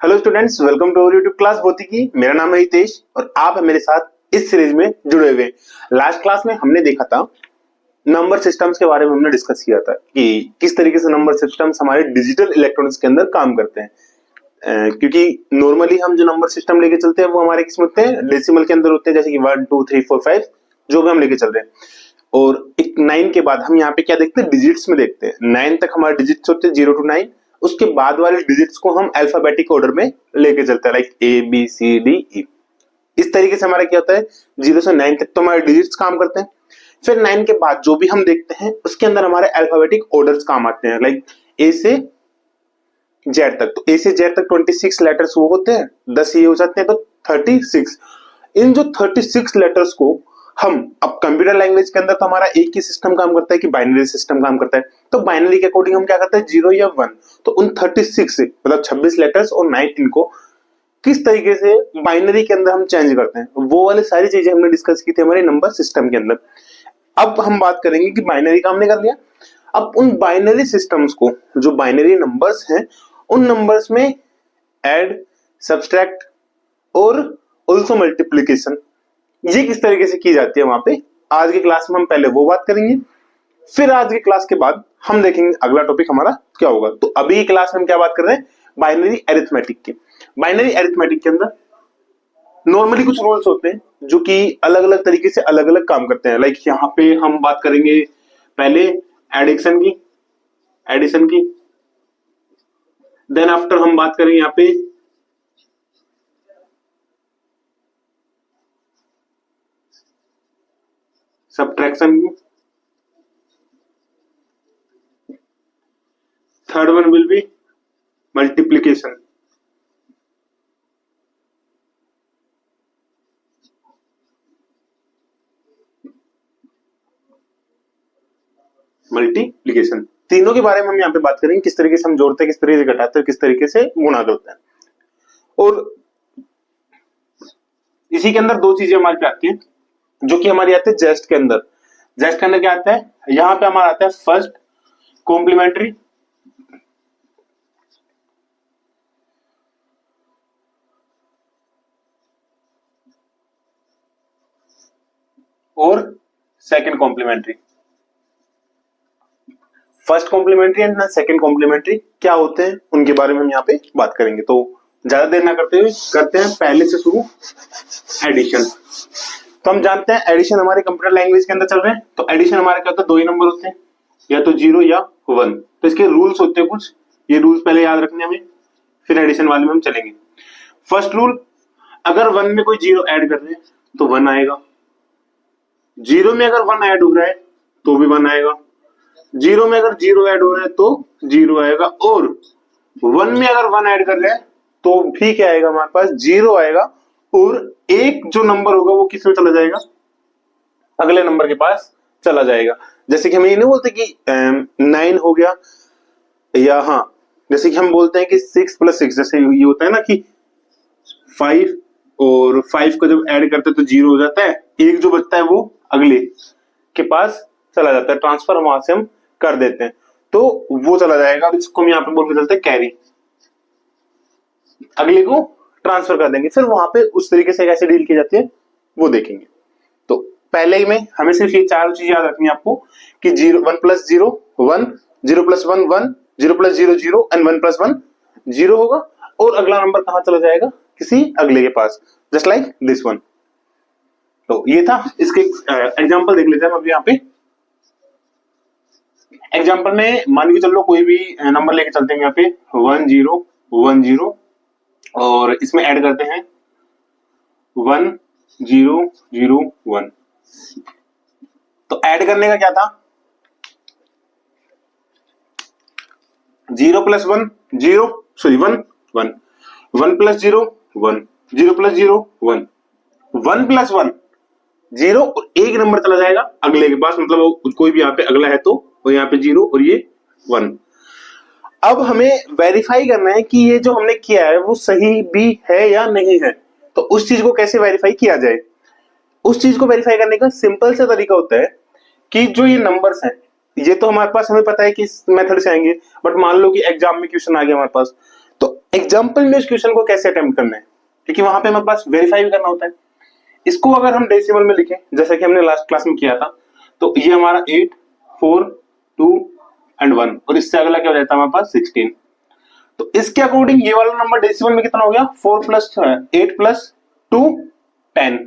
Hello students, welcome to our YouTube class भौतिकी। मेरा नाम है हितेश और आप हैं मेरे साथ इस सीरीज में जुड़े हुए। लास्ट क्लास में हमने देखा था नंबर सिस्टम्स के बारे में, हमने डिस्कस किया था कि किस तरीके से नंबर सिस्टम्स हमारे डिजिटल इलेक्ट्रॉनिक्स के अंदर काम करते हैं। क्योंकि नॉर्मली हम जो नंबर सिस्टम लेके चलते हैं वो हमारे किस में होते हैं, डेसिमल के अंदर होते हैं, जैसे कि 1 2 3 4 5 जो भी हम लेके चल रहे हैं। और एक 9 के बाद हम यहाँ पे क्या देखते हैं, डिजिट्स में देखते हैं। 9 तक हमारे डिजिट्स होते हैं 0 to 9। उसके बाद वाले डिजिट्स को हम अल्फाबेटिक ऑर्डर में लेके चलते हैं, लाइक ABCDE। इस तरीके से हमारा क्या होता है, 0 से 9 तक तो हमारे डिजिट्स काम करते हैं। फिर 9 के बाद जो भी हम देखते हैं उसके अंदर हमारे अल्फाबेटिक ऑर्डर्स काम आते हैं, लाइक A से Z तक। तो A से Z तक 26 लेटर्स वो होते हैं, 10 ये हो जाते हैं, तो 36। इन जो 36 लेटर्स को हम अब कंप्यूटर लैंग्वेज के अंदर तो हमारा एक ही सिस्टम काम करता है कि बाइनरी सिस्टम काम करता है। तो बाइनरी के अकॉर्डिंग हम क्या करते हैं, 0 या 1। तो उन 36 से मतलब 26 लेटर्स और 9 इनको किस तरीके से बाइनरी के अंदर हम चेंज करते हैं, वो वाली सारी चीजें हमने डिस्कस की थी हमारे नंबर सिस्टम के अंदर। अब हम बात करेंगे कि बाइनरी का हमने कर लिया। अब उन बाइनरी सिस्टम्स को, जो बाइनरी नंबर्स हैं, उन नंबर्स में ऐड, सब्सट्रैक्ट और ऑल्सो मल्टीप्लीकेशन ये किस तरीके से की जाती है वहां पे, आज की क्लास में हम पहले वो बात करेंगे। फिर आज की क्लास के बाद हम देखेंगे अगला टॉपिक हमारा क्या होगा। तो अभी की क्लास में हम क्या बात कर रहे हैं, बाइनरी अरिथमेटिक की। बाइनरी अरिथमेटिक के अंदर नॉर्मली कुछ रूल्स होते हैं जो कि अलग अलग तरीके से अलग अलग काम करते हैं। लाइक यहाँ पे हम बात करेंगे पहले एडिशन की, देन आफ्टर हम बात करेंगे यहाँ पे सब्ट्रैक्शन की, third one will be multiplication, तीनों के बारे में हम यहाँ पे बात करेंगे, किस तरीके से हम जोड़ते हैं, किस तरीके से घटाते हैं, किस तरीके से गुणा करते हैं। और इसी के अंदर दो चीजें हमारे पे आती हैं जो कि हमारी आती है जेस्ट के अंदर। जेस्ट के अंदर क्या आता है, यहाँ पे हमारा आता है फर्स्ट कॉम्प्लीमेंट्री और second complementary. First complementary and second complementary क्या होते हैं उनके बारे में हम यहाँ पे बात करेंगे। तो ज्यादा देर ना करते हुए करते हैं पहले से शुरू, एडिशन। तो हम जानते हैं एडिशन हमारे कंप्यूटर लैंग्वेज के अंदर चल रहे हैं। तो एडिशन हमारे क्या होता है, दो ही नंबर होते हैं, या तो 0 या 1। तो इसके रूल्स होते हैं कुछ, ये रूल्स पहले याद रखने हमें, फिर एडिशन वाले में हम चलेंगे। फर्स्ट रूल, अगर 1 में कोई 0 ऐड कर रहे हैं तो 1 आएगा। 0 में अगर 1 ऐड हो रहा है तो भी 1 आएगा। 0 में अगर 0 ऐड हो रहा है तो 0 आएगा। और 1 में अगर 1 ऐड कर रहे हैं तो भी क्या आएगा, हमारे पास 0 आएगा। और एक जो नंबर होगा वो किस में चला जाएगा, अगले नंबर के पास चला जाएगा। जैसे कि हम ये नहीं बोलते कि 9 हो गया, या हाँ जैसे कि हम बोलते हैं कि 6 + 6, जैसे ये होता है ना कि 5 और 5 को जब ऐड करते हैं तो 0 हो जाता है, एक जो बचता है वो अगले के पास चला जाता है, ट्रांसफर वहां से हम कर देते हैं तो वो चला जाएगा। इसको हम यहाँ पे बोल के चलते हैं कैरी, अगले को ट्रांसफर कर देंगे। फिर वहां पे उस तरीके से कैसे डील की जाती है वो देखेंगे। तो पहले ही में हमें सिर्फ ये चार चीज याद रखनी है आपको कि 1 + 0 1, 0 + 1 1, 0 + 0 0 एंड 1 + 1 0 होगा। और अगला नंबर कहां चला जाएगा, किसी अगले के पास, जस्ट लाइक दिस वन। तो ये था, इसके एग्जाम्पल देख लेते हैं हम अभी यहाँ पे। एग्जाम्पल में मान के चलो कोई भी नंबर लेके चलते हैं यहाँ पे 1 0 1 0 और इसमें ऐड करते हैं 1 0 0 1। तो ऐड करने का क्या था, 0 + 1 0 सॉरी 1 1, 1 + 0 1, 0 + 0 1, 1 + 1 0 और एक नंबर चला जाएगा अगले के पास, मतलब कोई भी यहाँ पे अगला है तो वो यहाँ पे 0 और ये 1। अब हमें वेरीफाई करना है कि ये जो हमने किया है वो सही भी है या नहीं है। तो उस चीज को कैसे वेरीफाई किया जाए, उस चीज को वेरीफाई करने का सिंपल सा तरीका होता है कि जो ये नंबर्स हैं ये तो हमारे पास, हमें पता है कि इस मेथड से आएंगे, बट मान लो कि एग्जाम में क्वेश्चन आ गया हमारे पास, तो एग्जाम्पल में इस क्वेश्चन को कैसे अटेम्प्ट करना है, क्योंकि वहां पे हमारे पास वेरीफाई भी करना होता है। इसको अगर हम डेसिमल में लिखें जैसा कि हमने लास्ट क्लास में किया था, तो ये हमारा 8, 4, 2 एंड 1, और इससे अगला क्या हो जाता है हमारे पास 16। तो इसके अकॉर्डिंग ये वाला नंबर डेसिमल में कितना हो गया, 4 प्लस 8 प्लस 2 10,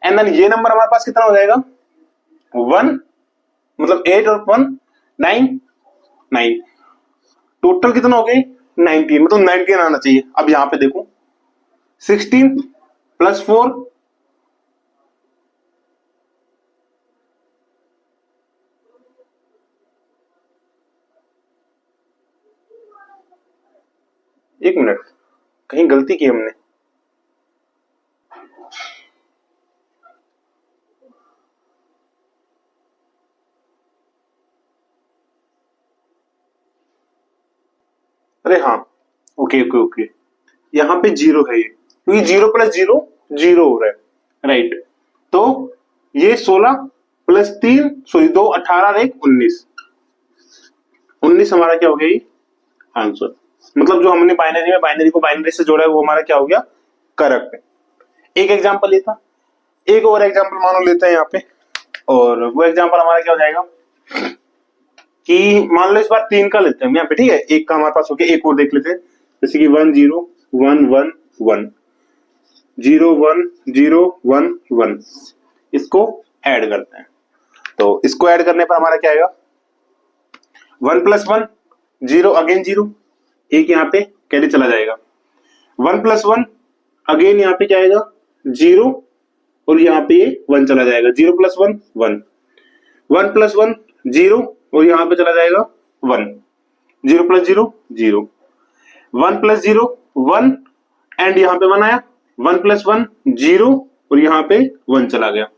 एंड देन ये नंबर हमारे पास कितना हो जाएगा 1, मतलब 8 और 1 9 9, टोटल कितना हो गई 19, मतलब 19 आना चाहिए। अब यहां पे देखो 16 प्लस 4 एक मिनट, कहीं गलती की हमने। अरे हाँ, ओके ओके ओके, यहाँ पे 0 है ये, क्योंकि 0 प्लस 0 0 हो रहा है, राइट। तो ये 16 प्लस 3 सॉरी 2 18 और 1 19, 19 हमारा क्या हो गया ये आंसर। मतलब जो हमने बाइनरी में बाइनरी को बाइनरी से जोड़ा है वो हमारा क्या हो गया करेक्ट है। एक एग्जांपल ये था, एक और एग्जांपल मानो लेते हैं यहाँ पे, और वो एग्जांपल हमारा क्या हो जाएगा कि मान लो इस बार 3 का लेते हैं यहाँ पे, ठीक है। एक का हमारे पास हो गया, एक और देख लेते हैं, जैसे कि 1 0 1 1 1 0 1 0 1 1, इसको ऐड करते हैं। तो इसको ऐड करने पर हमारा क्या आएगा 1 प्लस 1 0 अगेन 0, एक यहाँ पे कैरी चला जाएगा, 1 प्लस 1 अगेन यहाँ पे क्या आएगा 0, और यहाँ पे 1 चला जाएगा, 0 प्लस 1 1, 1 प्लस 1 0, और यहाँ पे चला जाएगा 1, 0 प्लस 0 0, 1 प्लस 0 1, एंड यहाँ पे 1 आया, 1 प्लस 1 0, और यहाँ पे 1 चला गया,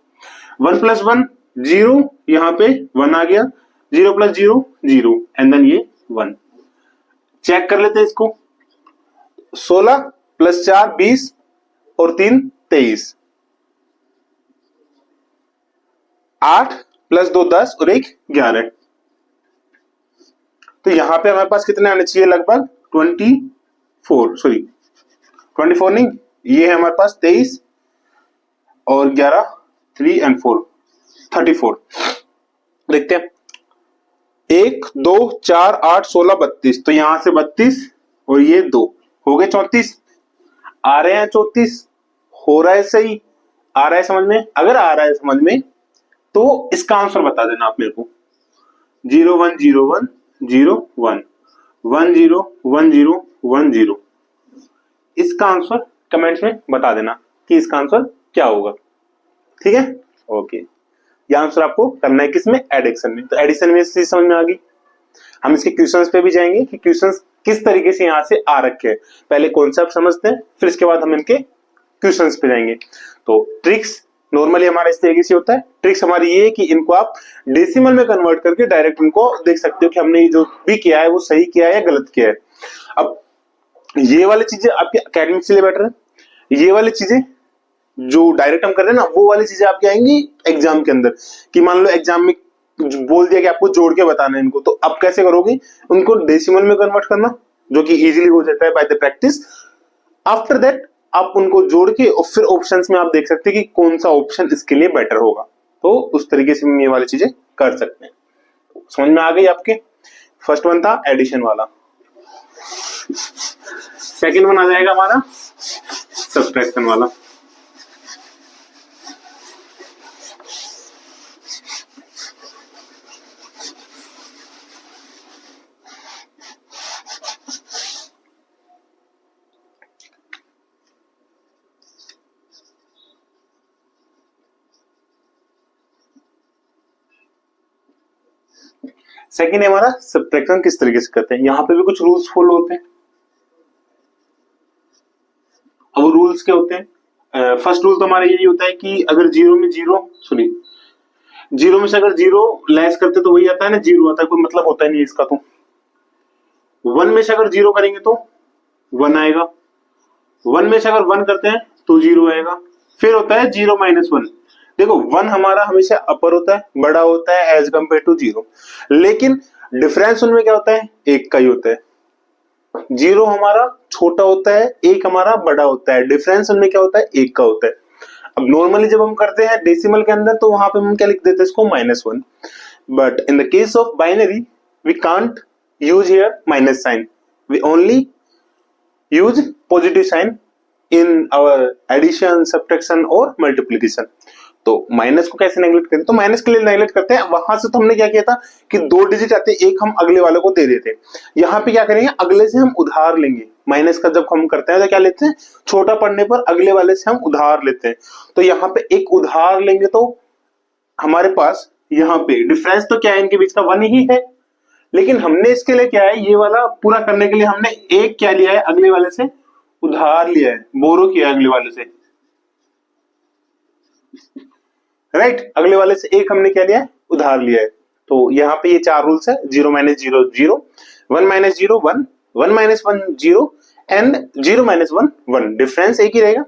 1 प्लस 1 0, यहाँ पे 1 आ गया, 0 प्लस 0 0, एंड देन ये 1। चेक कर लेते हैं इसको, 16 प्लस 4 20 और 3 23, 8 प्लस 2 10 और 1 11। तो यहां पे हमारे पास कितने आने चाहिए लगभग 24, सॉरी 24 नहीं, ये है हमारे पास 23 और 11 3 एंड 4 34। देखते हैं 1 2 4 8 16 32, तो यहां से 32 और ये 2 हो गए 34, आ रहे हैं 34, हो रहा है सही, आ रहा है समझ में। अगर आ रहा है समझ में तो इसका आंसर बता देना आप मेरे को, 0 1 0 1 0 1 1 0 1 0 1 0, इसका आंसर कमेंट्स में बता देना कि इसका आंसर क्या होगा, ठीक है। ओके, ये आंसर आपको करना है किसमें, एडिशन में। तो एडिशन में इस चीज समझ में आ गई। हम इसके क्वेश्चंस पे भी जाएंगे कि क्वेश्चंस किस तरीके से यहाँ से आ रखे हैं। पहले कॉन्सेप्ट समझते हैं, फिर इसके बाद हम इनके क्वेश्चंस पे जाएंगे। तो ट्रिक्स नॉर्मली हमारा इस तरीके से होता है। ट्रिक्स हमारी ये है कि इनको आप डेसिमल में कन्वर्ट करके डायरेक्ट इनको देख सकते हो कि हमने जो भी किया है वो सही किया है या गलत किया है। अब ये वाली चीजें आपके एकेडमिक के लिए बेटर है, ये वाली चीजें जो डायरेक्ट हम कर रहे हैं ना वो वाली चीजें आपकी आएंगी एग्जाम के अंदर। कि मान लो एग्जाम में बोल दिया कि आपको जोड़ के बताना है इनको, तो अब कैसे करोगे, उनको डेसिमल में कन्वर्ट करना, जो कि इजीली हो जाता है by the practice. After that आप उनको जोड़ के और फिर ऑप्शंस में आप देख सकते हैं कि कौन सा ऑप्शन इसके लिए बेटर होगा। तो उस तरीके से हम ये वाली चीजें कर सकते हैं। समझ में आ गई आपके। फर्स्ट वन था एडिशन वाला, सेकंड वन आ जाएगा हमारा सब्ट्रैक्शन वाला। सेकंड है हमारा सब्ट्रैक्शन किस तरीके से करते हैं। यहां पे भी कुछ रूल्स फॉलो होते हैं। अब रूल्स क्या होते हैं, फर्स्ट रूल तो हमारा यही होता है कि अगर जीरो में से अगर जीरो लेस करते तो वही आता है ना, जीरो आता है, कोई मतलब होता ही नहीं इसका। तो 1 में से अगर जीरो करेंगे तो 1 आएगा, 1 में से अगर 1 करते हैं तो 0 आएगा। फिर होता है 0 माइनस 1। देखो 1 हमारा हमेशा अपर होता है, बड़ा होता है एज कंपेयर टू 0, लेकिन डिफरेंस उनमें क्या होता है, 1 का ही होता है। जीरो हमारा छोटा होता है, एक हमारा बड़ा होता है, डिफरेंस उनमें क्या होता है, एक का होता है। अब नॉर्मली जब हम करते हैं डेसिमल के अंदर, तो वहां पे हम क्या लिख देते हैं इसको -1, but in the case of binary we can't use here minus sign, we only use positive sign in our addition, subtraction और मल्टीप्लिकेशन। तो माइनस को कैसे नेगलेक्ट करें, तो माइनस के लिए नेगलेक्ट करते हैं, वहां से तो हमने क्या किया था कि 2 डिजिट आते, एक हम अगले वाले को दे देते। यहाँ पे क्या करेंगे, अगले से हम उधार लेंगे। माइनस का जब हम करते हैं तो क्या लेते हैं, छोटा पढ़ने पर अगले वाले से हम उधार लेते हैं। तो यहाँ पे एक उधार लेंगे तो हमारे पास यहाँ पे डिफरेंस तो क्या है, इनके बीच का 1 ही है, लेकिन हमने इसके लिए क्या है, ये वाला पूरा करने के लिए हमने एक क्या लिया है, अगले वाले से उधार लिया है, बोरो किया है अगले वाले से, राइट। अगले वाले से एक हमने क्या लिया है, उधार लिया है। तो यहाँ पे ये 4 रूल्स है, 0 - 0 0, 1 - 0 1, 1 - 1 0 एंड 0 - 1 1। डिफरेंस एक ही रहेगा,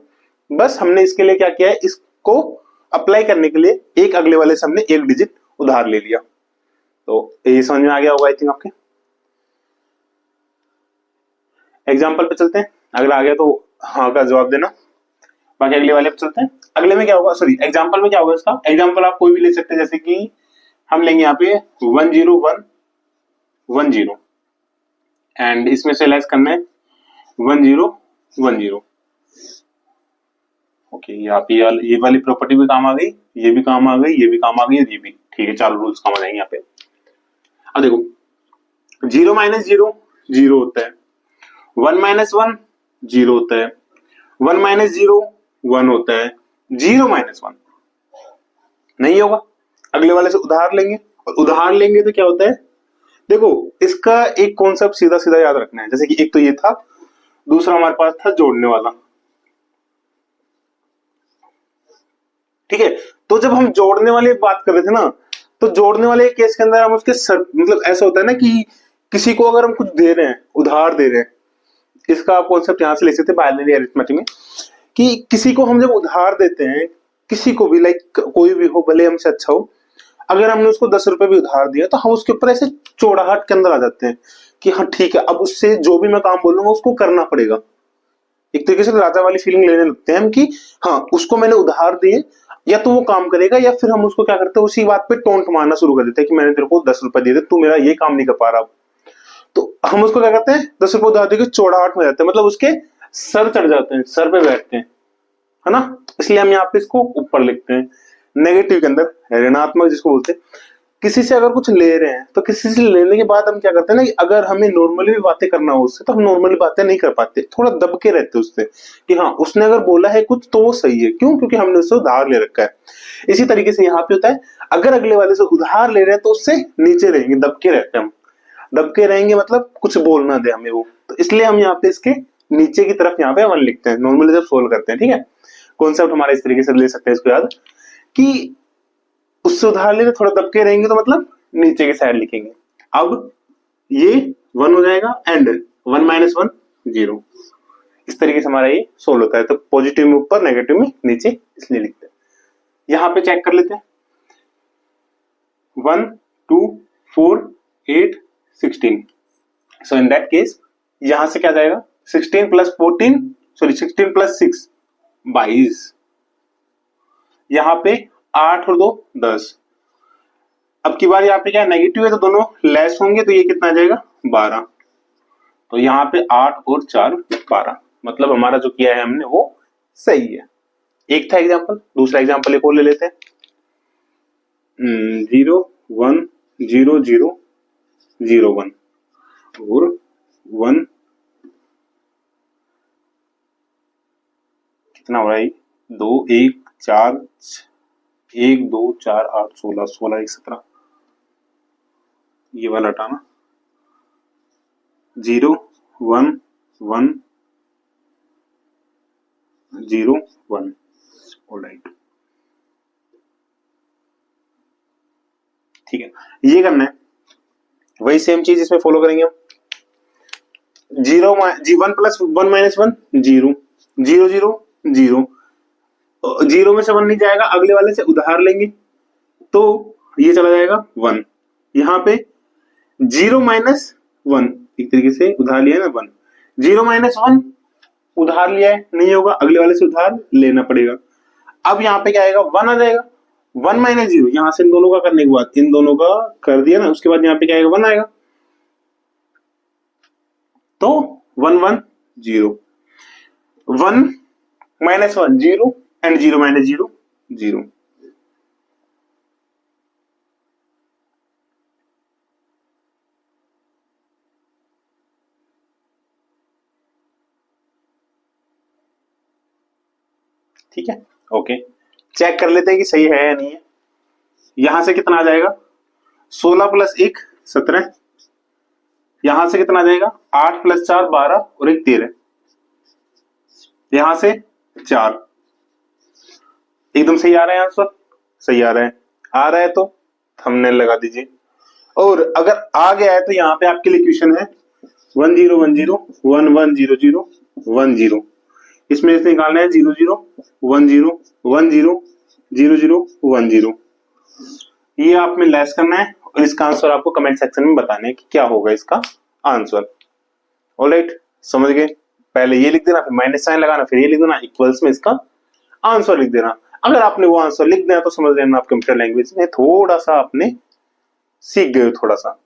बस हमने इसके लिए क्या किया है, इसको अप्लाई करने के लिए एक अगले वाले से हमने एक डिजिट उधार ले लिया। तो ये समझ में आ गया होगा आई थिंक आपके। एग्जाम्पल पे चलते हैं, अगर आ गया तो हाँ का जवाब देना, बाकी अगले वाले पे चलते हैं। अगले में क्या होगा, सॉरी एग्जाम्पल में क्या होगा, इसका एग्जाम्पल आप कोई भी ले सकते हैं, जैसे कि हम लेंगे यहाँ पे 1 0 1 1 0 एंड इसमें से लेस करना है 1 0 1 0। ओके, यहाँ पे ये वाली प्रॉपर्टी भी काम आ गई, ये भी काम आ गई, ये भी काम आ गई, ये भी ठीक है, 4 रूल्स काम आ जाएंगे यहाँ पे। अब देखो 0 - 0 0 होता है, 1 - 1 0 होता है, 1 - 0 1 होता है, 0 - 1 नहीं होगा। अगले वाले से उधार लेंगे, और उधार लेंगे तो क्या होता है, देखो इसका एक कॉन्सेप्ट सीधा सीधा याद रखना है। जैसे कि एक तो ये था, दूसरा हमारे पास था जोड़ने वाला, ठीक है। तो जब हम जोड़ने वाली बात कर रहे थे ना, तो जोड़ने वाले केस के अंदर हम उसके मतलब ऐसा होता है ना कि किसी को अगर हम कुछ दे रहे हैं, उधार दे रहे हैं, इसका आप कॉन्सेप्ट यहां से ले सकते हैं बाइनरी अरिथमेटिक में, कि किसी को हम जब उधार देते हैं, किसी को भी, लाइक कोई भी हो, भले हमसे अच्छा हो, अगर हमने उसको 10 रुपए भी उधार दिया, तो हम उसके ऊपर ऐसे चौड़ाहट के अंदर आ जाते हैं कि हाँ ठीक है, अब उससे जो भी मैं काम बोलूंगा उसको करना पड़ेगा। एक तरीके से राजा वाली फीलिंग लेने लगते हैं हम कि हाँ उसको मैंने उधार दिए, या तो वो काम करेगा, या फिर हम उसको क्या करते हैं, उसी बात पे टोंट मारना शुरू कर देते हैं कि मैंने तेरे को 10 रुपए दिए थे, तू मेरा ये काम नहीं कर पा रहा। तो हम उसको क्या करते हैं, 10 रुपए उधार देकर चौड़ाहट में जाते हैं, मतलब उसके सर चढ़ जाते हैं, सर पे बैठते हैं, है ना। इसलिए हम यहाँ पे इसको ऊपर लिखते हैं। नेगेटिव के अंदर ऋणात्मक जिसको बोलते हैं, किसी से अगर कुछ ले रहे हैं, तो किसी से लेने के बाद हम क्या करते हैं ना, कि अगर हमें नॉर्मली भी बातें करना हो उससे, तो हम नॉर्मली बातें नहीं कर पाते, थोड़ा दब के रहते उससे कि हाँ उसने अगर बोला है कुछ तो वो सही है, क्यों, क्योंकि हमने उससे उधार ले रखा है। इसी तरीके से यहाँ पे होता है, अगर अगले वाले से उधार ले रहे हैं तो उससे नीचे रहेंगे, दब के रहते हैं हम, दब के रहेंगे मतलब कुछ बोल ना दे हमें वो, तो इसलिए हम यहाँ पे इसके नीचे की तरफ यहाँ पे 1 लिखते हैं नॉर्मली जब सोल्व करते हैं, ठीक है। कॉन्सेप्ट हमारा इस तरीके से ले सकते हैं इसको याद, कि उससे उधार ले थोड़ा दब के रहेंगे, तो मतलब नीचे की साइड लिखेंगे। अब ये 1 हो जाएगा एंड 1 - 1 0, इस तरीके से हमारा ये सोल्व होता है। तो पॉजिटिव में ऊपर, नेगेटिव में नीचे, इसलिए लिखते हैं। यहां पे चेक कर लेते हैं, 1 2 4 8 16। सो इन दैट केस यहां से क्या जाएगा, 16 + 14, सॉरी 16 + 6 22, यहां पे 8 और 2 10। अब की बार यहाँ पे क्या नेगेटिव है, तो दोनों लेस होंगे, तो ये कितना आ जाएगा 12। तो यहाँ पे 8 और 4 12, मतलब हमारा जो किया है हमने वो सही है। एक था एग्जांपल, दूसरा एग्जांपल एक और ले लेते हैं। 0 1 0 0 0 1 और 1, कितना हो रहा है, 2 1 4 1 2 4 8 16 16 1 17, ये वाला हटाना, 0 1 1 0 1, ऑलराइट, ठीक है। ये करना है, वही सेम चीज इसमें फॉलो करेंगे हम। 0 1 + 1 - 1 0 0 0 0, 0 में से 1 नहीं जाएगा, अगले वाले से उधार लेंगे तो ये चला जाएगा 1। यहाँ पे 0 - 1 एक तरीके से उधार लिया है ना 1, 0 माइनस 1 उधार लिया है, नहीं होगा, अगले वाले से उधार लेना पड़ेगा। अब यहाँ पे क्या आएगा 1 आ जाएगा, 1 माइनस 0, यहां से इन दोनों का करने के बाद इन दोनों का कर दिया ना, उसके बाद यहाँ पे क्या आएगा 1 आएगा, तो 1 1 0, 1 माइनस 1 0 एंड 0 माइनस 0 0। ठीक है, ओके, चेक कर लेते हैं कि सही है या नहीं है। यहां से कितना आ जाएगा 16 प्लस 1 17, यहां से कितना आ जाएगा 8 प्लस 4 12 और 1 13, यहां से 4, एकदम सही आ रहा है आंसर, सही आ रहा है तो थंबनेल लगा दीजिए। और अगर आ गया है तो यहाँ पे आपके लिए क्वेश्चन है 1 0 1 0 1 1 0 0 1 0, इसमें इसने निकालना है 0 0 1 0 1 0 0 0 1 0, ये आप में लेस करना है और इसका आंसर आपको कमेंट सेक्शन में बताना है कि क्या होगा इसका आंसर। ऑलराइट, समझ गए, पहले ये लिख देना, फिर माइनस साइन लगाना, फिर ये लिख देना, इक्वल्स में इसका आंसर लिख देना। अगर आपने वो आंसर लिख दिया तो समझ लेना आप कंप्यूटर लैंग्वेज में थोड़ा सा आपने सीख गए थोड़ा सा।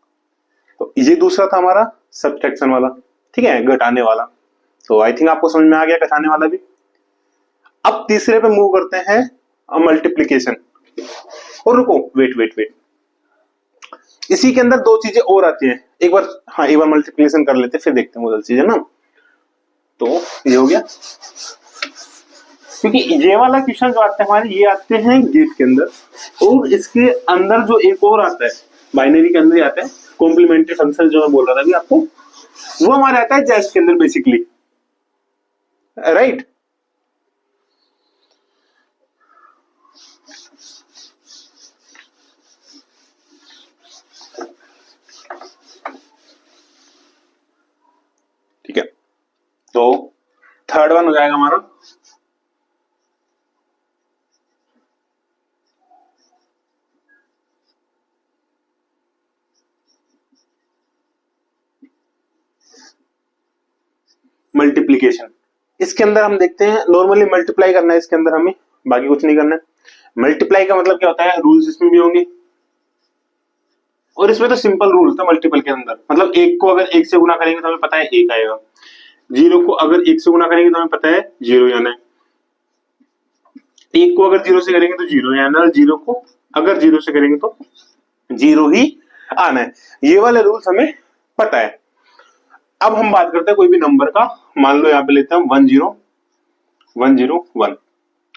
तो ये दूसरा था हमारा सब्ट्रैक्शन वाला, ठीक है, घटाने वाला। तो आई थिंक आपको समझ में आ गया घटाने वाला भी। अब तीसरे पे मूव करते हैं मल्टीप्लीकेशन। और रुको, वेट वेट वेट, इसी के अंदर दो चीजें और आती हैं, एक बार मल्टीप्लीकेशन कर लेते फिर देखते हैं वो चीजें ना। तो ये हो गया, क्योंकि ये वाला क्वेश्चन जो आते हैं हमारे, ये आते हैं गेट के अंदर, और इसके अंदर जो एक और आता है बाइनरी के अंदर आता है कॉम्प्लीमेंट्री फंक्शन, जो मैं बोल रहा था अभी आपको, वो हमारे आता है जेस्ट के अंदर बेसिकली, राइट। ठीक है, तो थर्ड वन हो जाएगा हमारा मल्टीप्लीकेशन। इसके अंदर हम देखते हैं नॉर्मली मल्टीप्लाई करना है इसके अंदर हमें, बाकी कुछ नहीं करना है। मल्टीप्लाई का मतलब क्या होता है, रूल्स इसमें भी होंगे, और इसमें तो सिंपल रूल था मल्टीपल के अंदर, मतलब एक को अगर एक से गुना करेंगे तो हमें पता है एक आएगा, जीरो को अगर एक से गुना करेंगे तो हमें पता है जीरो आना है, एक को अगर जीरो से करेंगे तो जीरो आना है, जीरो को अगर जीरो से करेंगे तो जीरो ही आना है। ये वाले रूल्स हमें पता है। अब हम बात करते हैं कोई भी नंबर का, मान लो यहाँ पे लेते हैं 1 0 1 0 1,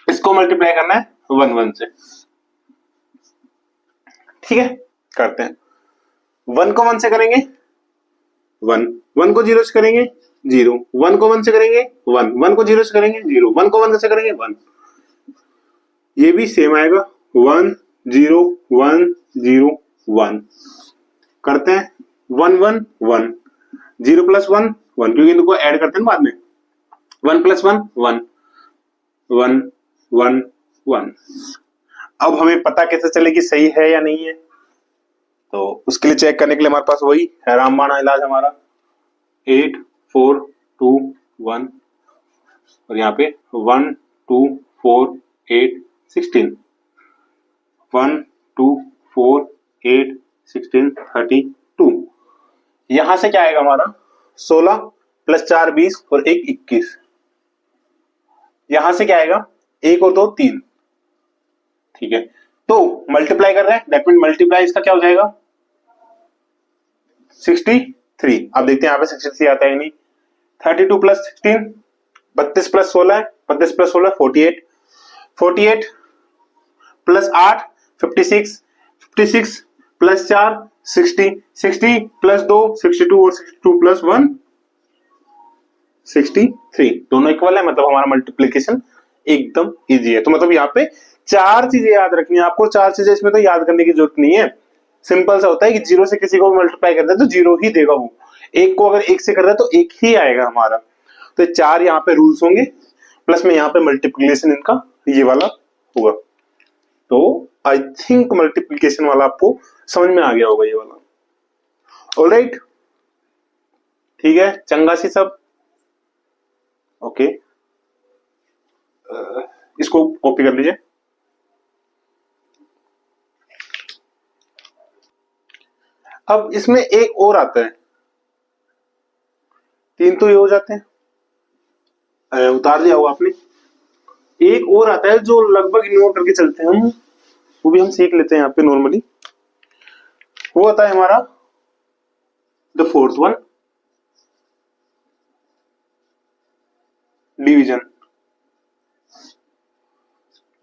इसको मल्टीप्लाई करना है 1 1 से, ठीक है, करते हैं। 1 को 1 से करेंगे 1, 1 को 0 से करेंगे 0, 1 को 1 से करेंगे 1, 1 को 0 से करेंगे 0, 1 को 1 से करेंगे 1, ये भी सेम आएगा 1 0 1 0 1, करते हैं 1 1 1, 0 प्लस 1 1, क्योंकि इनको ऐड करते हैं बाद में, 1 प्लस 1 1 1 1 1। अब हमें पता कैसे चले कि सही है या नहीं है, तो उसके लिए चेक करने के लिए हमारे पास वही है रामबाण इलाज हमारा, 8 4 2 1, और यहाँ पे 1 2 4 8 16, 1 2 4 8 16 32, यहां से क्या आएगा हमारा 16 प्लस 4 20 और 1 21, यहां से क्या आएगा 1 और 2 3, ठीक है। तो मल्टीप्लाई कर रहे हैं, दैट मीन मल्टीप्लाई इसका क्या हो जाएगा 63। अब देखते हैं यहाँ पे 63 आता है नहीं, 32 plus 16 32 plus 16 32 plus 16 48, 48 plus 8 56, 56 plus 4 60, 60 plus 2 62 और 62 प्लस 1 63, दोनों इक्वल है, मतलब हमारा मल्टीप्लिकेशन एकदम इजी है। तो मतलब यहाँ पे चार चीजें याद रखनी है आपको, चार चीजें इसमें तो याद करने की जरूरत नहीं है, सिंपल सा होता है कि जीरो से किसी को मल्टीप्लाई करते हैं तो जीरो ही देगा वो, एक को अगर एक से कर रहा है तो एक ही आएगा हमारा। तो चार यहाँ पे रूल्स होंगे, प्लस में यहाँ पे मल्टीप्लिकेशन इनका ये वाला होगा। तो आई थिंक मल्टीप्लिकेशन वाला आपको समझ में आ गया होगा ये वाला। ऑलराइट, ठीक है, चंगासी सब। ओके, इसको कॉपी कर लीजिए। अब इसमें एक और आता है, 3 तो ये हो जाते हैं, उतार दिया होगा आपने। एक और आता है जो लगभग इग्नोर करके चलते हैं हम, वो भी हम सीख लेते हैं यहाँ पे नॉर्मली। वो आता है हमारा द फोर्थ वन, डिवीजन।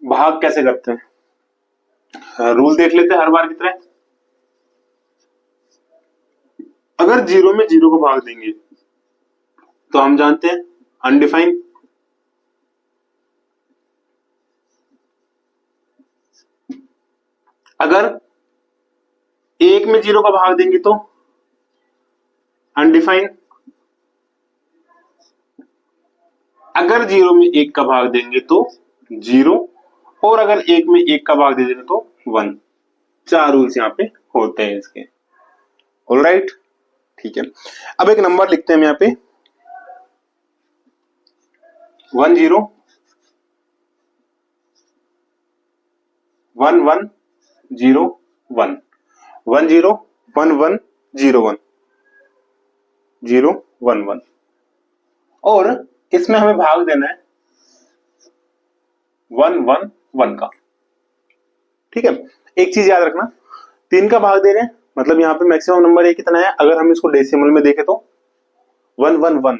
भाग कैसे करते हैं, रूल देख लेते हैं हर बार की तरह। अगर 0 में 0 को भाग देंगे तो हम जानते हैं अनडिफाइन। अगर 1 में 0 का भाग देंगे तो अनडिफाइन। अगर 0 में 1 का भाग देंगे तो 0, और अगर 1 में 1 का भाग दे देंगे तो 1। 4 रूल्स यहाँ पे होते हैं इसके। ऑलराइट, ठीक है। अब एक नंबर लिखते हैं हम यहाँ पे 1 0 1 1 0 1 1 0 1 1 0 1 0 1 1, और इसमें हमें भाग देना है 1 1 1 का। ठीक है, एक चीज याद रखना, 3 का भाग दे रहे हैं मतलब यहाँ पे मैक्सिमम नंबर ये कितना है। अगर हम इसको डेसिमल में देखें तो 1 1 1,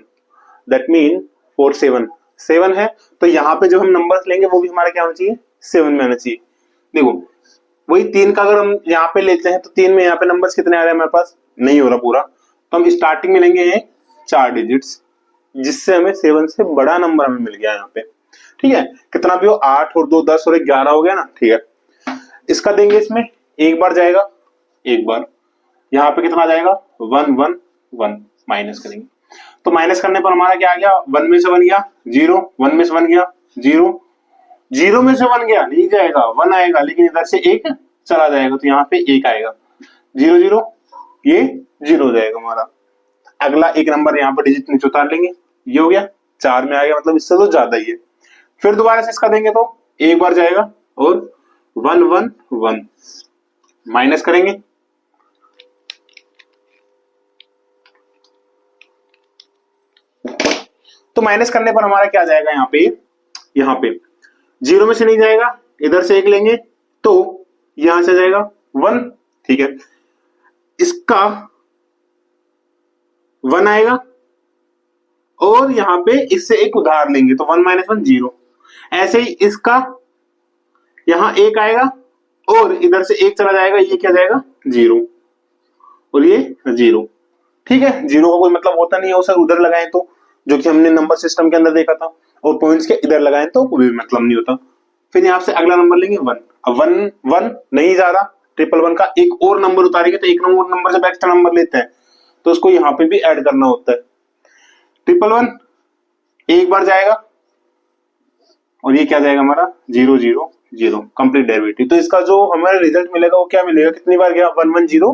दैट मीन 4 7 7 है। तो यहाँ पे जो हम नंबर्स लेंगे वो भी हमारा क्या होना चाहिए, 7 में आना चाहिए। देखो वही 3 का अगर हम यहाँ पे लेते हैं तो 3 में यहाँ पे नंबर्स कितने आ रहे हैं हमारे पास, नहीं हो रहा पूरा, तो हम स्टार्टिंग में लेंगे ये 4 डिजिट्स, जिससे हमें 7 से बड़ा नंबर हमें मिल गया यहाँ पे। ठीक है, कितना भी हो, 8 और 2 10 और 1 11 हो गया ना। ठीक है, इसका देंगे, इसमें एक बार जाएगा, एक बार यहाँ पे कितना जाएगा 1 1 1, माइनस करेंगे तो माइनस करने पर हमारा क्या आ गया, 1 में से 1 गया 0, 1 में से 1 गया 0, 0 में से 1 गया नहीं जाएगा 1 आएगा, लेकिन इधर से 1 चला जाएगा तो यहाँ पे 1 आएगा, 0 0 ये 0 हो जाएगा हमारा। अगला एक नंबर यहाँ पर डिजिट नीचे उतार लेंगे, ये हो गया 4 में आ गया, मतलब इससे तो ज्यादा ही है। फिर दोबारा से इसका देंगे तो एक बार जाएगा और 1 1 1, माइनस करेंगे तो माइनस करने पर हमारा क्या जाएगा, यहाँ पे 0 में से नहीं जाएगा, इधर से 1 लेंगे तो यहां से जाएगा 1। ठीक है, इसका 1 आएगा और यहाँ पे इससे एक उधार लेंगे तो 1 - 1 0। ऐसे ही इसका यहाँ 1 आएगा और इधर से 1 चला जाएगा, ये क्या जाएगा 0 और ये 0। ठीक है, 0 का कोई मतलब होता नहीं है सर उधर लगाए तो, जो कि हमने नंबर सिस्टम के अंदर देखा था, और पॉइंट्स के इधर लगाए तो कोई मतलब नहीं होता। फिर यहाँ से अगला नंबर लेंगे 1, अब 1 1 नहीं जा रहा, 1 1 का एक और नंबर उतारेंगे तो एक नंबर जब एक्स्ट्रा नंबर लेते हैं तो उसको यहाँ पे भी ऐड करना होता है। 1 1 एक बार जाएगा और ये क्या जाएगा हमारा 0 0 0, कंप्लीट डेरिवेटिव। तो इसका जो हमारा रिजल्ट मिलेगा वो क्या मिलेगा, कितनी बार गया 1 1 0,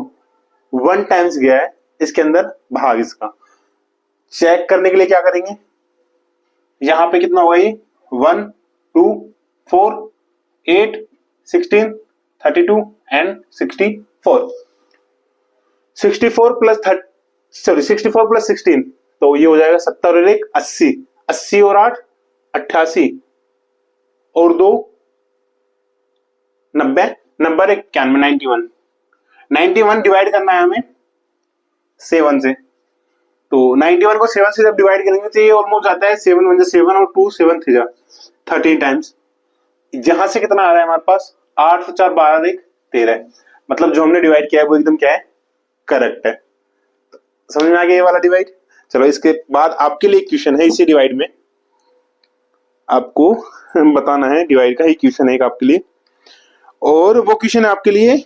1 टाइम्स गया है इसके अंदर भाग। इसका चेक करने के लिए क्या करेंगे, यहां पे कितना हुआ ये 1 2 4 8 16 32 एंड 64, 64 प्लस 16, तो ये हो जाएगा 70 और 1 80, 80 और 8 88 और 2 90, नंबर 91, 91 डिवाइड करना है हमें 7 से। तो 91 को 7 से जब डिवाइड करेंगे तो ये ऑलमोस्ट आता है 7 1 7 और 2 7 3 13 टाइम्स। जहां से कितना आ रहा है हमारे पास 8 4 12 1 13, मतलब जो हमने डिवाइड किया है वो एकदम क्या है, करेक्ट है। समझ में आ गया ये वाला डिवाइड। चलो इसके बाद आपके लिए क्वेश्चन है, इसी डिवाइड में आपको बताना है, डिवाइड का ही क्वेश्चन है एक आपके लिए, और वो क्वेश्चन है आपके लिए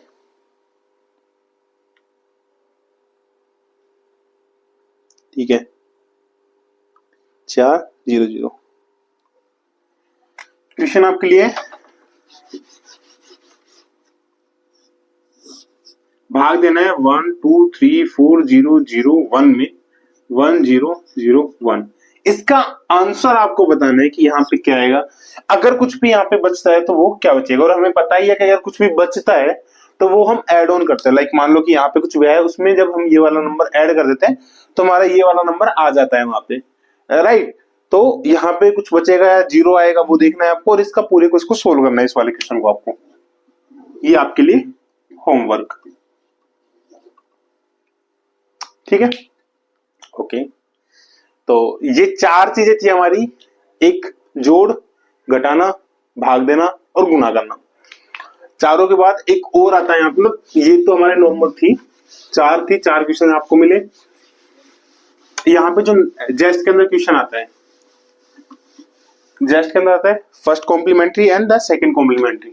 ठीक है 4 0 0। क्वेश्चन आपके लिए भाग देना है 1 2 3 4 0 0 1 में 1001। इसका आंसर आपको बताना है कि यहाँ पे क्या आएगा। अगर कुछ भी यहाँ पे बचता है तो वो क्या बचेगा, और हमें पता ही है कि अगर कुछ भी बचता है तो वो हम ऐड ऑन करते हैं। लाइक मान लो कि यहाँ पे कुछ भी है, उसमें जब हम ये वाला नंबर ऐड कर देते हैं तो हमारा ये वाला नंबर आ जाता है वहां पे, राइट। तो यहाँ पे कुछ बचेगा या जीरो आएगा वो देखना है आपको, और इसका पूरे को इसको सोल्व करना है, इस वाले क्वेश्चन को आपको। ये आपके लिए होमवर्क, ठीक है, ओके। तो ये चार चीजें थी हमारी, एक जोड़, घटाना, भाग देना और गुणा करना। चारों के बाद एक और आता है यहाँ पे, ये तो हमारे नॉर्मल थी, चार थी, चार क्वेश्चन आपको मिले। यहाँ पे जो जेस्ट के अंदर क्वेश्चन आता है, जेस्ट के अंदर आता है first complementary and the second complementary.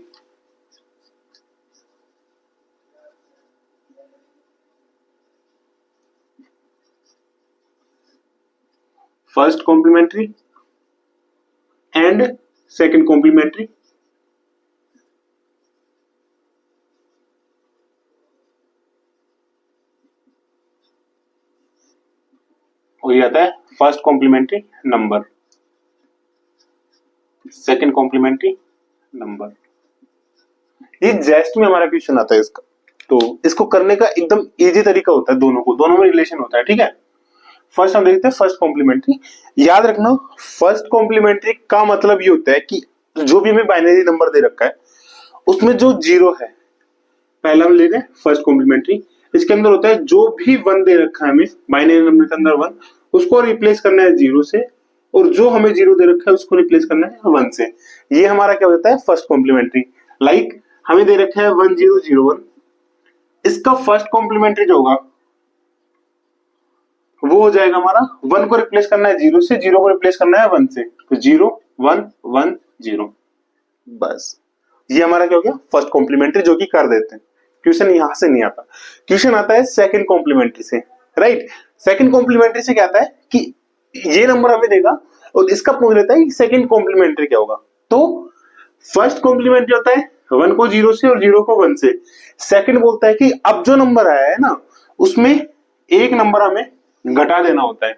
First complementary and second complementary, और ये आता है first complementary number, second complementary number. ये जेस्ट में हमारा क्वेश्चन आता है इसका। तो इसको करने का एकदम इजी तरीका होता है, दोनों में रिलेशन होता है, ठीक है। फर्स्ट हम देखते हैं फर्स्ट कॉम्प्लीमेंट्री। याद रखना फर्स्ट कॉम्प्लीमेंट्री का मतलब ये होता है कि जो भी हमें बाइनरी नंबर दे रखा है उसमें जो जीरो है, पहला हम ले रहे हैं फर्स्ट कॉम्प्लीमेंट्री, इसके अंदर होता है जो भी वन दे रखा है हमें बाइनरी नंबर के अंदर वन, उसको रिप्लेस करना है जीरो से, और जो हमें जीरो दे रखा है उसको रिप्लेस करना है वन से। ये हमारा क्या होता है फर्स्ट कॉम्प्लीमेंट्री। लाइक हमें दे रखा है 1001, इसका फर्स्ट कॉम्प्लीमेंट्री जो होगा वो हो जाएगा हमारा, वन को रिप्लेस करना है जीरो से, जीरो को रिप्लेस करना है वन से, तो 0110। बस ये हमारा क्या हो गया फर्स्ट कॉम्प्लीमेंट्री, जो कि कर देते हैं। क्वेश्चन यहां से नहीं आता, क्वेश्चन आता है सेकंड कॉम्प्लीमेंट्री से, राइट। सेकंड कॉम्प्लीमेंट्री से क्या आता है कि ये नंबर हमें देगा और इसका पूछ लेता है कि सेकंड कॉम्प्लीमेंट्री क्या होगा। तो फर्स्ट कॉम्प्लीमेंट्री होता है वन को जीरो से और जीरो को वन से। सेकंड बोलता है कि अब जो नंबर आया है ना उसमें एक नंबर हमें घटा देना होता है,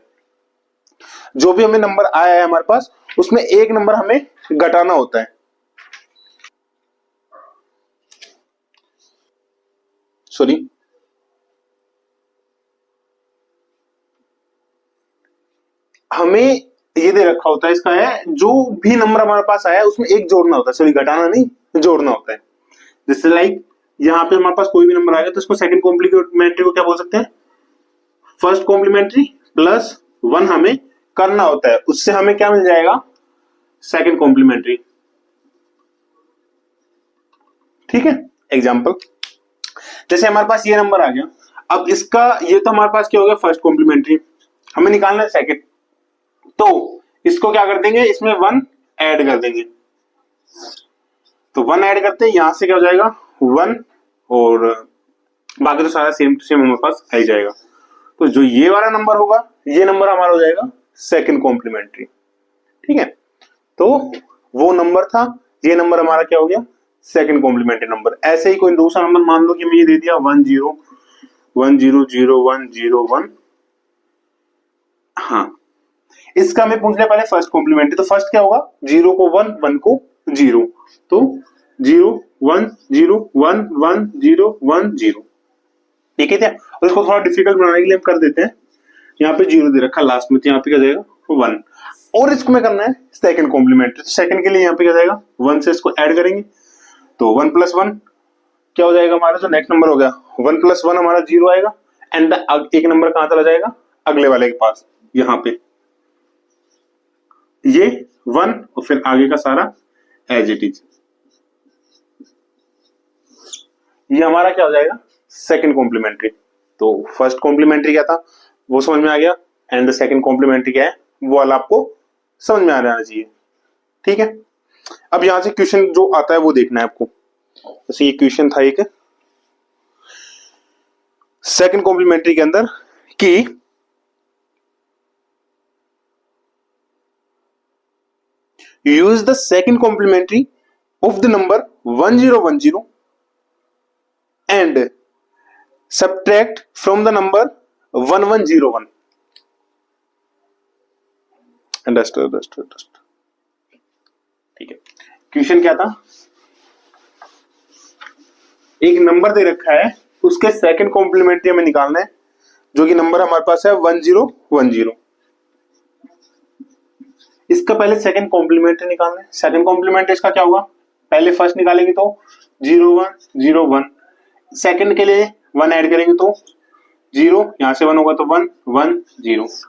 जो भी हमें नंबर आया है हमारे पास उसमें एक नंबर हमें घटाना होता है। सॉरी, हमें ये दे रखा होता है, इसका है जो भी नंबर हमारे पास आया है उसमें एक जोड़ना होता है, सॉरी घटाना नहीं जोड़ना होता है। जैसे लाइक यहाँ पे हमारे पास कोई भी नंबर आ गया तो इसको सेकंड कॉम्प्लीमेंट्री को क्या बोल सकते हैं, फर्स्ट कॉम्प्लीमेंट्री प्लस वन हमें करना होता है, उससे हमें क्या मिल जाएगा सेकंड कॉम्प्लीमेंट्री, ठीक है। एग्जाम्पल जैसे हमारे पास ये नंबर आ गया, अब इसका ये तो हमारे पास क्या हो गया फर्स्ट कॉम्प्लीमेंट्री, हमें निकालना है सेकंड, तो इसको क्या कर देंगे इसमें वन ऐड कर देंगे, तो वन ऐड करते हैं यहां से क्या हो जाएगा वन, और बाकी तो सारा सेम टू सेम हमारे पास आ ही जाएगा। तो जो ये वाला नंबर होगा ये नंबर हमारा हो जाएगा सेकंड कॉम्प्लीमेंट्री, ठीक है। तो वो नंबर था, ये नंबर हमारा क्या हो गया सेकंड कॉम्प्लीमेंट्री नंबर। ऐसे ही कोई दूसरा नंबर मान लो कि मैं ये दे दिया 100101, हाँ इसका मैं पूछ लिया पहले फर्स्ट कॉम्प्लीमेंट्री, तो फर्स्ट क्या होगा जीरो को वन, वन को जीरो, तो 01011010, ठीक है क्या। और इसको थोड़ा डिफिकल्ट बनाने के लिए हम कर देते हैं यहाँ पे जीरो दे रखा लास्ट में, तो यहाँ पे क्या जाएगा वन, और इसको में करना है सेकंड कॉम्प्लीमेंट्री, तो सेकंड के लिए यहाँ पे क्या जाएगा वन से इसको ऐड करेंगे, तो वन प्लस वन क्या हो जाएगा हमारा, जो नेक्स्ट नंबर हो गया वन प्लस वन हमारा जीरो आएगा, एंड एक नंबर कहां चला जाएगा अगले वाले के पास, यहाँ पे ये वन और फिर आगे का सारा एज इट इज। ये हमारा क्या हो जाएगा सेकंड कॉम्प्लीमेंट्री। तो फर्स्ट कॉम्प्लीमेंट्री क्या था वो समझ में आ गया, एंड द सेकंड कॉम्प्लीमेंट्री क्या है वो वाला आपको समझ में आ जाना चाहिए, ठीक है। अब यहां से क्वेश्चन जो आता है वो देखना है आपको। जैसे ये क्वेश्चन था एक सेकंड कॉम्प्लीमेंट्री के अंदर कि use the second complementary of the number 1010 and subtract from the number 1101. Understood understood understood. ठीक है, क्वेश्चन क्या था, एक नंबर दे रखा है, उसके सेकंड कॉम्प्लीमेंट्री हमें निकालना है, जो कि नंबर हमारे पास है 1010। इसका पहले सेकंड कॉम्प्लीमेंट्री निकालना है। सेकंड कॉम्प्लीमेंट्री इसका क्या होगा, पहले फर्स्ट निकालेंगे तो 0101, सेकंड के लिए 1 ऐड करेंगे तो 0, यहां से 1 होगा तो 110।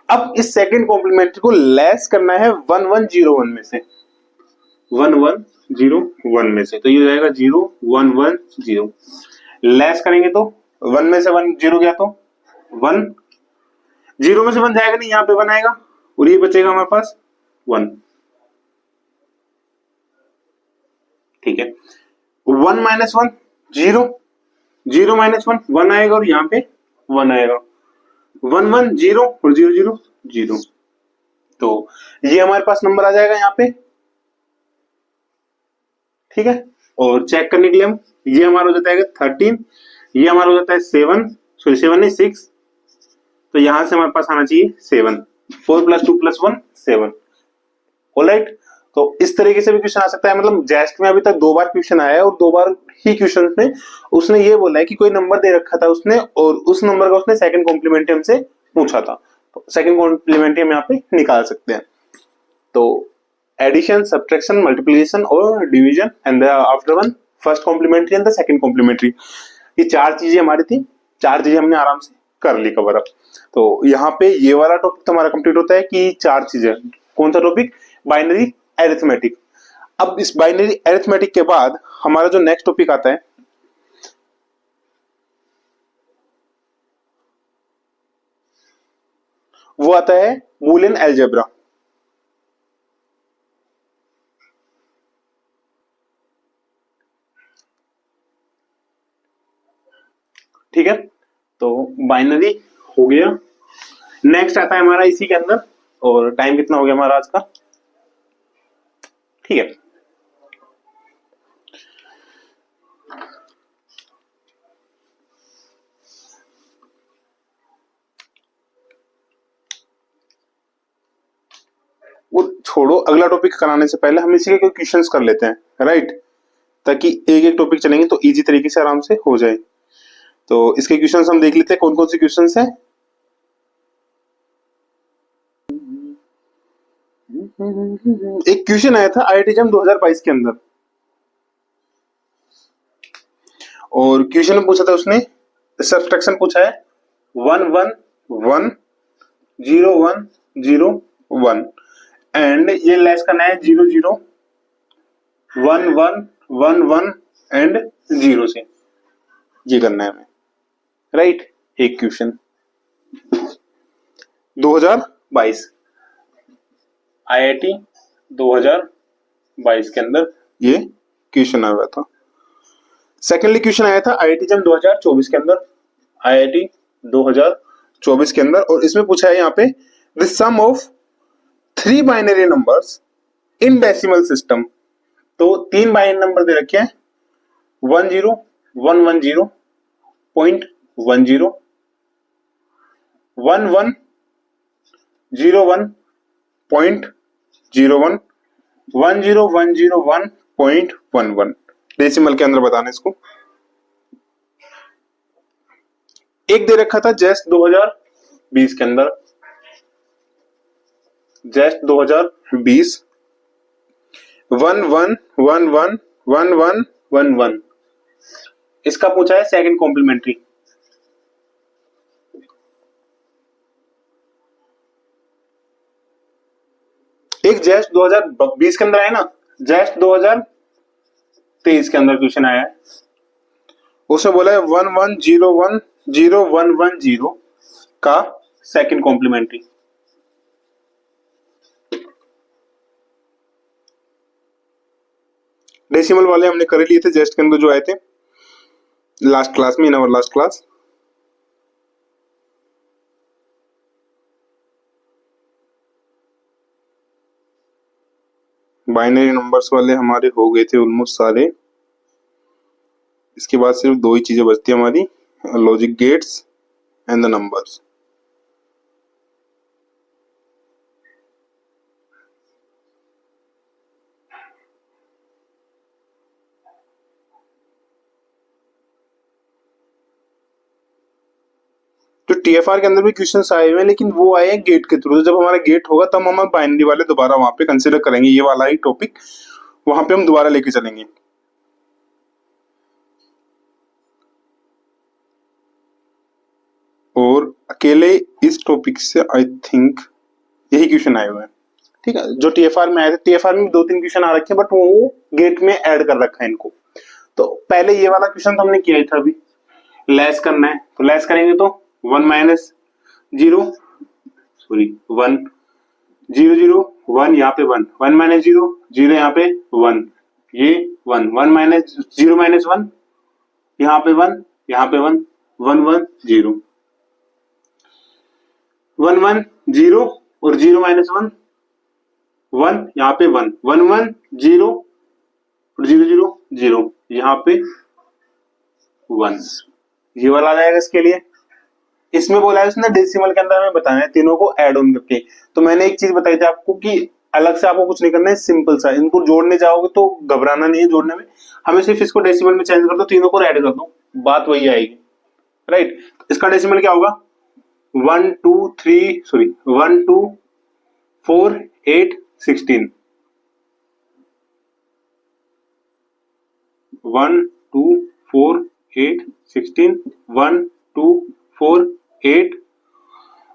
अब इस सेकंड कॉम्प्लीमेंट्री को लेस करना है 1101 में से, 1101 में से, तो ये हो जाएगा 0110। लेस करेंगे तो 1 में से 1 0 गया तो 1, 0 में से 1 जाएगा नहीं, यहाँ पे 1 आएगा और ये बचेगा हमारे पास 1। ठीक है, 1 माइनस 1 0, 0 माइनस 1 1 आएगा और यहाँ पे 1 आएगा, 1 1 0 और 0 0 0। तो ये हमारे पास नंबर आ जाएगा यहाँ पे। ठीक है, और चेक करने के लिए हम, ये हमारा हो जाता है 13, ये हमारा हो जाता है 7, सॉरी 7 नहीं 6, तो यहां से हमारे पास आना चाहिए 7, 4 + 2 + 1 7। ऑलराइट, तो इस तरीके से भी क्वेश्चन आ सकता है। मतलब जेस्ट में अभी तक 2 बार क्वेश्चन आया है और 2 बार ही क्वेश्चन में उसने ये बोला है कि कोई नंबर दे रखा था उसने, और उस नंबर का उसने सेकंड कॉम्प्लीमेंट्री हमसे पूछा था, तो सेकंड कॉम्प्लीमेंट्री हम यहाँ पे निकाल सकते हैं। तो एडिशन, सब्ट्रैक्शन, मल्टीप्लिकेशन और division and after one first complementary and the second complementary, ये 4 चीजें हमारी थी, 4 चीजें हमने आराम से कर ली कवर अप। तो यहाँ पे ये वाला टॉपिक हमारा कंप्लीट होता है कि 4 चीजें, कौन सा टॉपिक, बाइनरी अरिथमेटिक। अब इस बाइनरी अरिथमेटिक के बाद हमारा जो नेक्स्ट टॉपिक आता है वो आता है बूलियन अलजेब्रा। ठीक है, तो बाइनरी हो गया। नेक्स्ट आता है हमारा इसी के अंदर, और टाइम कितना हो गया हमारा आज का, ठीक है। वो छोड़ो, अगला टॉपिक कराने से पहले हम इसी के कोई क्वेश्चंस कर लेते हैं, राइट, ताकि एक एक टॉपिक चलेंगे तो इजी तरीके से आराम से हो जाए। तो इसके क्वेश्चंस हम देख लेते हैं कौन कौन से क्वेश्चंस हैं। एक क्वेश्चन आया था IIT JAM 2022 के अंदर, और क्वेश्चन में पूछा था उसने, सब्ट्रैक्शन पूछा है 1 1 1 0 1 0 1 एंड ये लेस करना है 0 0 1 1 1 1 एंड 0 से, ये करना है हमें, राइट। एक क्वेश्चन 2022 IIT 2022 के अंदर ये क्वेश्चन आया था। सेकेंडली क्वेश्चन आया था IIT JAM 2024 के अंदर, IIT 2024 के अंदर, और इसमें पूछा है यहाँ पे the sum of 3 binary numbers in decimal system. तो 3 बाइनरी नंबर दे रखे हैं, 10 110 .10 11 01 .01 10101.11 डेसिमल के अंदर बताना इसको। एक दे रखा था जेस्ट 2020 के अंदर, जेस्ट 2020 11111111, इसका पूछा है सेकंड कॉम्प्लीमेंट्री। एक जेस्ट 2020 के अंदर आया ना, जेस्ट 2023 के अंदर क्वेश्चन आया है, उसमें बोला है 11010110 का सेकंड कॉम्प्लीमेंट्री। डेसिमल वाले हमने कर लिए थे जेस्ट के अंदर जो आए थे लास्ट क्लास में, in our last class. Binary numbers वाले हमारे हो गए थे ऑलमोस्ट सारे। इसके बाद सिर्फ 2 ही चीजें बचती है हमारी, logic gates and the numbers. TFR के अंदर भी क्वेश्चंस आए हुए हैं, लेकिन वो आए हैं गेट के थ्रू। तो जब हमारा गेट होगा तब हम बाइनरी वाले दोबारा वहां पे कंसिडर करेंगे, ये वाला ही टॉपिक वहां पे हम दोबारा लेके चलेंगे। और अकेले इस टॉपिक से आई थिंक यही क्वेश्चन आए हुए हैं, ठीक है। जो टीएफआर में आए थे, टीएफआर में 2-3 क्वेश्चन आ रखे हैं, बट वो गेट में ऐड कर रखा है इनको। तो पहले ये वाला क्वेश्चन तो हमने किया ही था, अभी लेस करना है, तो लेस करेंगे तो 1 माइनस 0 सॉरी 1 0 0 1 यहाँ पे 1 1 माइनस 0 0 यहाँ पे 1 ये 1 1 माइनस 0 माइनस 1 यहाँ पे 1 यहाँ पे 1 1 1 0 1 1 0 और 0 माइनस 1 1 यहाँ पे 1 1 1 0 और 0 0 0 यहाँ पे 1, ये वाला आ जाएगा इसके लिए। इसमें बोला है उसने डेसिमल के अंदर हमें बताना है तीनों को ऐड ऑन करके। तो मैंने एक चीज बताई थी आपको कि अलग से आपको कुछ नहीं करना है, सिंपल सा इनको जोड़ने जाओगे तो घबराना नहीं है जोड़ने में, हमें सिर्फ इसको डेसिमल में चेंज कर दो, तीनों को ऐड कर दो, बात वही आएगी, राइट। इसका डेसिमल क्या होगा 1 2 4 8 16 1 2 4 8 16 1 2 4 8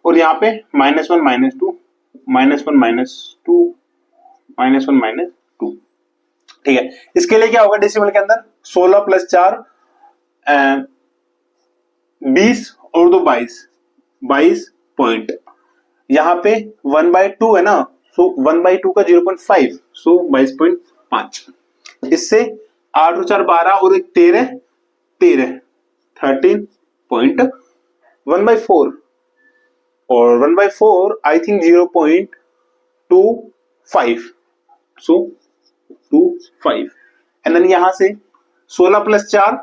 और यहाँ पे -1 -2 -1 -2 -1 -2, ठीक है। इसके लिए क्या होगा डेसिमल के अंदर 16 + 4 20 और 2 22 पॉइंट। यहाँ पे 1/2 है ना, सो 1/2 का 0.5, सो 22.5। इससे 8 और 4 12 और 1 13 13.1/4 और 1/4 I think 0.25, so 25 and then यहां से 16 + 4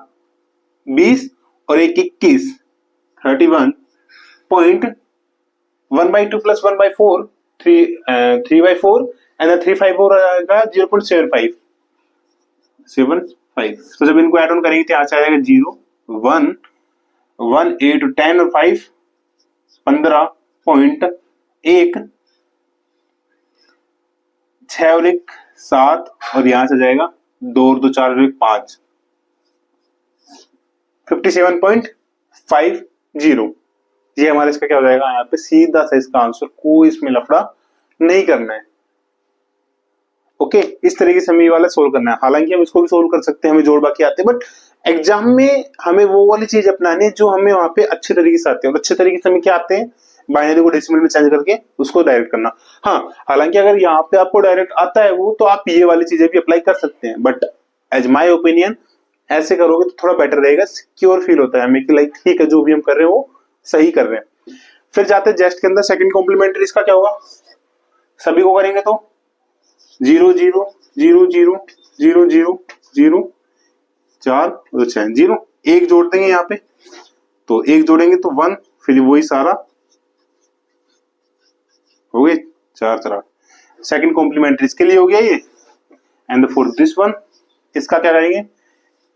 20 और 1 21 31.1/2 + 1/4 3/4 एंड देन 3/4 आएगा 0.75। तो जब इनको ऐड ऑन करेंगे तो यहाँ से आ जाएगा 0 1 1 8 10 और 5 15.1 6 और 1 7 और यहाँ से जाएगा 2 और 2 4 और 1 5 57.50। ये हमारे इसका क्या हो जाएगा यहाँ पे सीधा सा इसका आंसर, कोई इसमें लफड़ा नहीं करना है। ओके, इस तरीके से हमें ये वाला सोल्व करना है। हालांकि हम इसको भी सोल्व कर सकते हैं, हमें जोड़ बाकी आते हैं, बट एग्जाम में हमें वो वाली चीज अपनानी है जो हमें वहां पे अच्छे तरीके से आते हैं। और अच्छे तरीके से हमें क्या आते हैं, बाइनरी को डेसिमल में चेंज करके उसको डायरेक्ट करना। हाँ, हालांकि अगर यहाँ पे आपको डायरेक्ट आता है वो, तो आप ये वाली चीजें भी अप्लाई कर सकते हैं, बट एज माई ओपिनियन ऐसे करोगे तो थोड़ा बेटर रहेगा, सिक्योर फील होता है हमें कि लाइक ठीक है जो भी हम कर रहे हैं वो सही कर रहे हैं। फिर जाते हैं जेस्ट के अंदर, सेकंड कॉम्प्लीमेंट्री, इसका क्या होगा, सभी को करेंगे तो 0 0 0 0 0 0 0 4 और 6 0, एक जोड़ देंगे यहाँ पे, तो एक जोड़ेंगे तो 1, फिर वही सारा हो गए 4 4 8। सेकंड कॉम्प्लीमेंट्री इसके लिए हो गया ये। एंड फॉर दिस वन इसका क्या करेंगे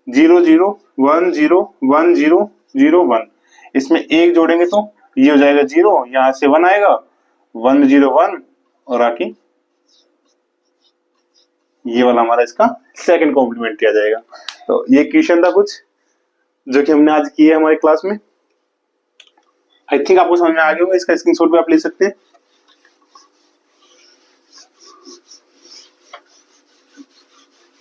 0 0 1 0 1 0 0 1, इसमें एक जोड़ेंगे तो ये हो जाएगा 0, यहां से 1 आएगा 1 0 1 और आके ये वाला हमारा इसका सेकंड कॉम्प्लीमेंट्री आ जाएगा। तो ये क्वेश्चन था कुछ जो कि हमने आज किए हमारी क्लास में। आई थिंक आपको समझ में आ गया होगा, इसका स्क्रीनशॉट भी आप ले सकते हैं।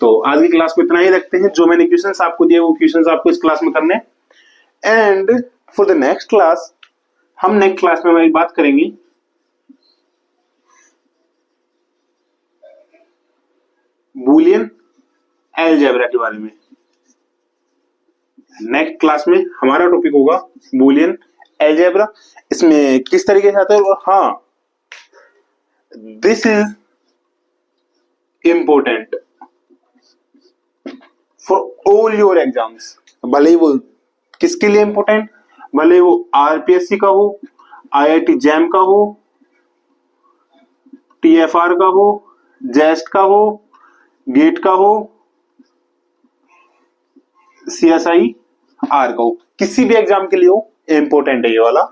तो आज की क्लास को इतना ही रखते हैं। जो मैंने क्वेश्चंस आपको दिए वो क्वेश्चंस आपको इस क्लास में करने हैं। And for the next class, हम नेक्स्ट क्लास में हमारी बात करेंगे बूलियन अलजेब्रा के बारे में। नेक्स्ट क्लास में हमारा टॉपिक होगा बूलियन अलजेब्रा, इसमें किस तरीके से आता है। और हाँ, this is important for all your exams. भले ही वो किसके लिए इंपॉर्टेंट, भले वो आरपीएससी का हो, आईआईटी जैम का हो, टीएफआर का हो, जेस्ट का हो, गेट का हो, सीएसआई आर का हो, किसी भी एग्जाम के लिए हो, इंपॉर्टेंट है ये वाला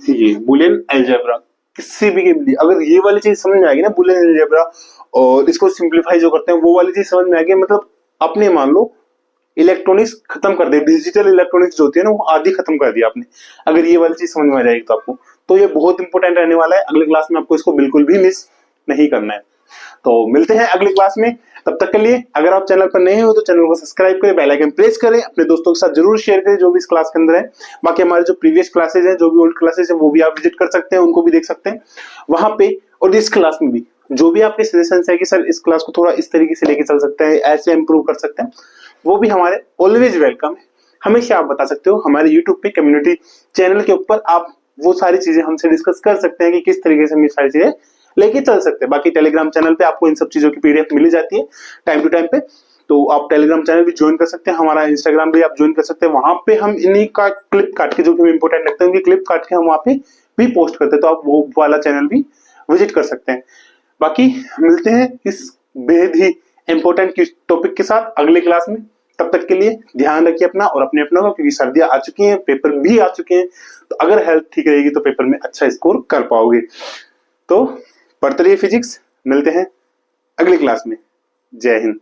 ये बुलियन अलजेब्रा किसी भी के लिए अगर ये वाली चीज समझ में आएगी ना, बुलियन अलजेब्रा और इसको सिंप्लीफाई जो करते हैं वो वाली चीज समझ में आएगी, मतलब अपने मान लो इलेक्ट्रॉनिक्स खत्म कर दे, डिजिटल इलेक्ट्रॉनिक्स जो होती है ना वो आधी खत्म कर दिया आपने, अगर ये वाली चीज समझ में आ जाएगी तो आपको, तो ये बहुत इंपॉर्टेंट रहने वाला है अगले क्लास में, आपको इसको बिल्कुल भी मिस नहीं करना है। तो मिलते हैं अगली क्लास में, तब तक के लिए अगर आप चैनल पर नए हो तो चैनल को सब्सक्राइब करें, बेल आइकन प्रेस करें, अपने दोस्तों के साथ जरूर शेयर करें जो भी इस क्लास के अंदर है। बाकी हमारे जो प्रीवियस क्लासेज हैं, जो भी ओल्ड क्लासेज हैं वो भी आप विजिट कर सकते हैं, उनको भी देख सकते हैं वहां पे। और इस क्लास में भी जो भी आपके सजेशन है कि सर इस क्लास को थोड़ा इस तरीके से लेके चल सकते हैं, ऐसे इंप्रूव कर सकते हैं, वो भी हमारे ऑलवेज वेलकम है। हमेशा आप बता सकते हो हमारे यूट्यूब पे कम्युनिटी चैनल के ऊपर, आप वो सारी चीजें हमसे डिस्कस कर सकते हैं कि किस तरीके से हम ये सारी चीजें लेके चल सकते हैं। बाकी टेलीग्राम चैनल पे आपको इन सब चीजों की पीडीएफ मिल जाती है टाइम टू टाइम पे, तो आप टेलीग्राम चैनल भी ज्वाइन कर सकते हैं, हमारा इंस्टाग्राम भी आप ज्वाइन कर सकते हैं, वहां पे हम इन्हीं का क्लिप काट के जो भी इंपॉर्टेंट लगता है उनकी क्लिप काट के हम वहां पे भी पोस्ट करते हैं, तो आप वो वाला चैनल भी विजिट कर सकते हैं। बाकी मिलते हैं इस बेहद ही इंपॉर्टेंट टॉपिक के साथ अगले क्लास में, तब तक के लिए ध्यान रखिए अपना और अपने अपनों का, क्योंकि सर्दियां आ चुकी हैं, पेपर भी आ चुके हैं, तो अगर हेल्थ ठीक रहेगी तो पेपर में अच्छा स्कोर कर पाओगे। तो पढ़ते रहिए फिजिक्स, मिलते हैं अगली क्लास में। जय हिंद।